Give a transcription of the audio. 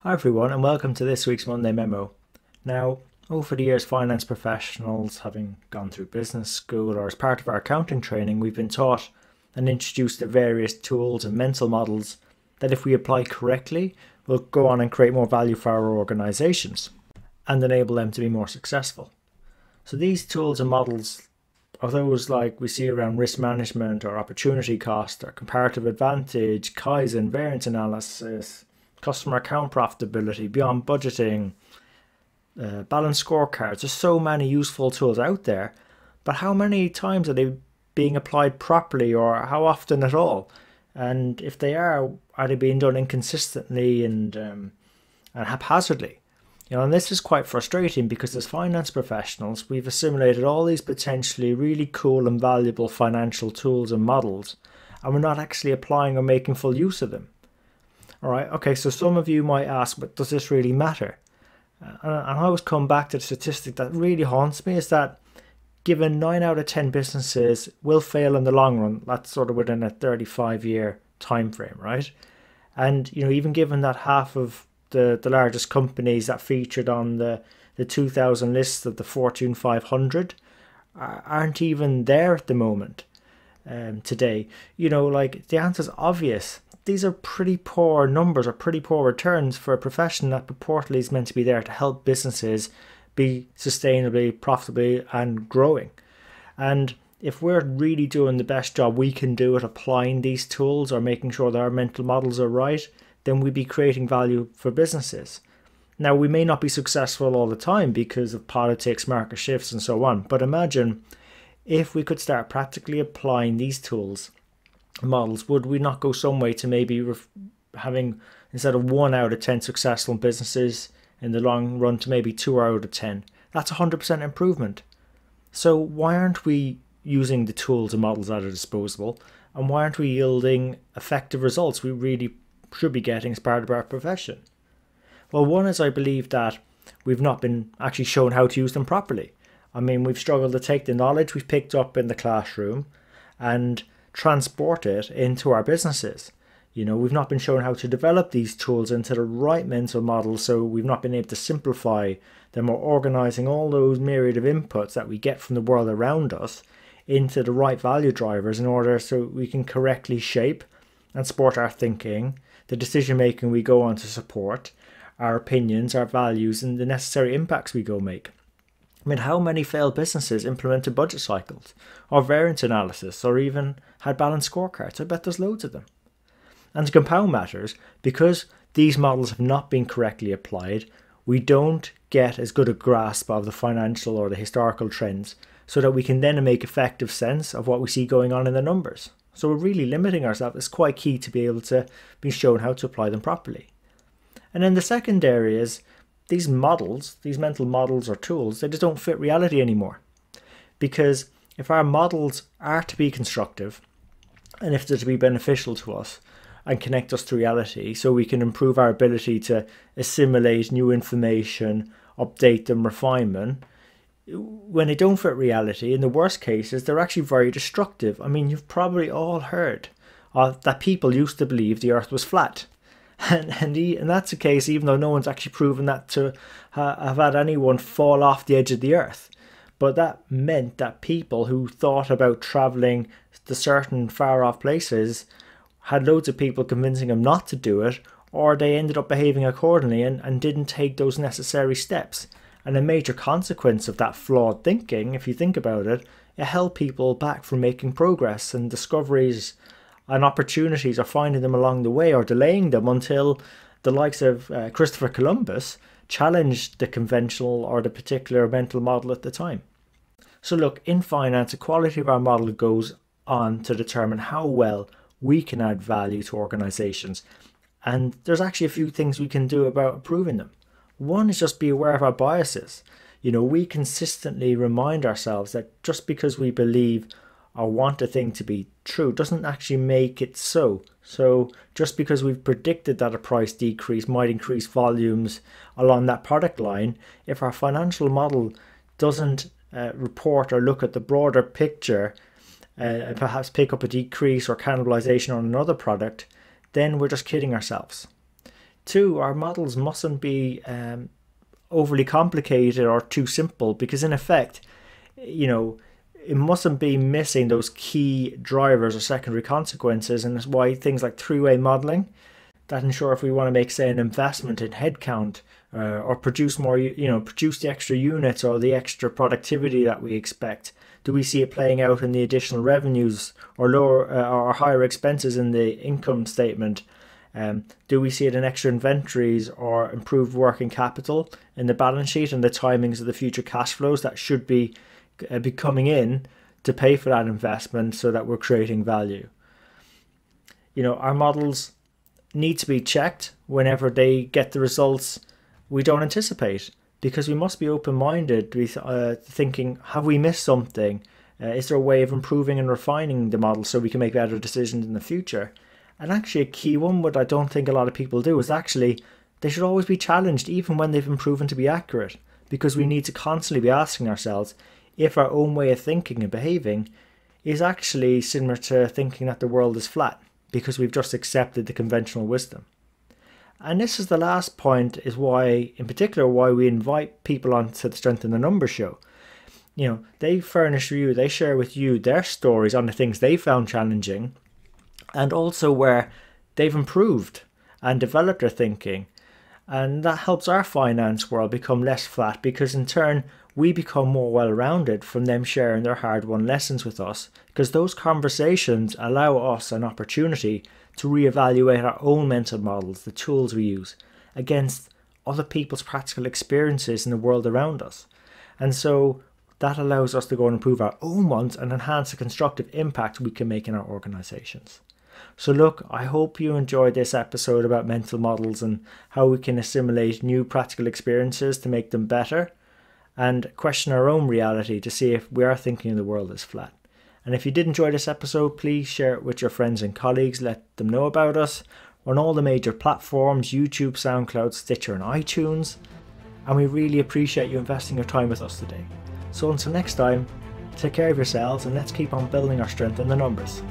Hi everyone, and welcome to this week's Monday Memo. Now, over the years, finance professionals, having gone through business school or as part of our accounting training, we've been taught and introduced to various tools and mental models that if we apply correctly, will go on and create more value for our organizations and enable them to be more successful. So these tools and models are those like we see around risk management or opportunity cost or comparative advantage, Kaizen, variance analysis, customer account profitability, beyond budgeting, balanced scorecards. There's so many useful tools out there, but how many times are they being applied properly, or how often at all? And if they are they being done inconsistently and haphazardly? And this is quite frustrating because as finance professionals, we've assimilated all these potentially really cool and valuable financial tools and models, and we're not actually applying or making full use of them. All right, okay, so some of you might ask, but does this really matter? And I always come back to the statistic that really haunts me is that given 9 out of 10 businesses will fail in the long run, that's sort of within a 35-year time frame, right? And even given that half of the largest companies that featured on the 2000 list of the Fortune 500 aren't even there at the moment today. Like the answer is obvious. These are pretty poor numbers or pretty poor returns for a profession that purportedly is meant to be there to help businesses be sustainably, profitably and growing. And if we're really doing the best job we can do at applying these tools or making sure that our mental models are right, then we'd be creating value for businesses. Now, we may not be successful all the time because of politics, market shifts and so on, but imagine if we could start practically applying these tools models, would we not go some way to maybe having, instead of 1 out of 10 successful businesses in the long run, to maybe 2 out of 10? That's 100% improvement. So why aren't we using the tools and models at our disposal, and why aren't we yielding effective results we really should be getting as part of our profession? Well, one is I believe that we've not been actually shown how to use them properly. I mean, we've struggled to take the knowledge we've picked up in the classroom and transport it into our businesses. We've not been shown how to develop these tools into the right mental model, so we've not been able to simplify them or organizing all those myriad of inputs that we get from the world around us into the right value drivers in order so we can correctly shape and support our thinking, the decision making we go on to support, our opinions, our values, and the necessary impacts we go make. I mean, how many failed businesses implemented budget cycles or variance analysis or even had balanced scorecards? I bet there's loads of them. And to compound matters, because these models have not been correctly applied, we don't get as good a grasp of the financial or the historical trends so that we can then make effective sense of what we see going on in the numbers. So we're really limiting ourselves. It's quite key to be able to be shown how to apply them properly. And then the second area is these models, these mental models or tools, they just don't fit reality anymore. Because if our models are to be constructive and if they're to be beneficial to us and connect us to reality so we can improve our ability to assimilate new information, update them, refine them, when they don't fit reality, in the worst cases, they're actually very destructive. I mean, you've probably all heard that people used to believe the earth was flat. And that's the case even though no one's actually proven that to have had anyone fall off the edge of the earth. But that meant that people who thought about travelling to certain far off places had loads of people convincing them not to do it, or they ended up behaving accordingly and didn't take those necessary steps. And a major consequence of that flawed thinking, if you think about it, it held people back from making progress and discoveries and opportunities, or finding them along the way or delaying them until the likes of Christopher Columbus challenged the conventional or the particular mental model at the time. So look, in finance, the quality of our model goes on to determine how well we can add value to organizations. And there's actually a few things we can do about improving them. One is just be aware of our biases. We consistently remind ourselves that just because we believe or want a thing to be true doesn't actually make it so. So just because we've predicted that a price decrease might increase volumes along that product line, if our financial model doesn't report or look at the broader picture and perhaps pick up a decrease or cannibalization on another product, then we're just kidding ourselves. Two, our models mustn't be overly complicated or too simple, because in effect, it mustn't be missing those key drivers or secondary consequences, and that's why things like three-way modeling that ensure if we want to make, say, an investment in headcount or produce more, produce the extra units or the extra productivity that we expect. Do we see it playing out in the additional revenues or lower or higher expenses in the income statement? Do we see it in extra inventories or improved working capital in the balance sheet and the timings of the future cash flows that should be coming in to pay for that investment so that we're creating value? Our models need to be checked whenever they get the results we don't anticipate, because we must be open-minded, thinking, have we missed something? Is there a way of improving and refining the model so we can make better decisions in the future? And actually a key one, what I don't think a lot of people do, is actually they should always be challenged even when they've been proven to be accurate, because we need to constantly be asking ourselves if our own way of thinking and behaving is actually similar to thinking that the world is flat, because we've just accepted the conventional wisdom. And this is the last point, is why, in particular, why we invite people onto the Strength in the Numbers show. They furnish you, they share with you their stories on the things they found challenging, and also where they've improved and developed their thinking. And that helps our finance world become less flat, because in turn we become more well-rounded from them sharing their hard-won lessons with us, because those conversations allow us an opportunity to reevaluate our own mental models, the tools we use, against other people's practical experiences in the world around us. And so that allows us to go and improve our own ones and enhance the constructive impact we can make in our organizations. So look, I hope you enjoyed this episode about mental models and how we can assimilate new practical experiences to make them better, and question our own reality to see if we are thinking the world is flat. And if you did enjoy this episode, please share it with your friends and colleagues. Let them know about us. We're on all the major platforms: YouTube, SoundCloud, Stitcher and iTunes. And we really appreciate you investing your time with us today. So until next time, take care of yourselves and let's keep on building our strength in the numbers.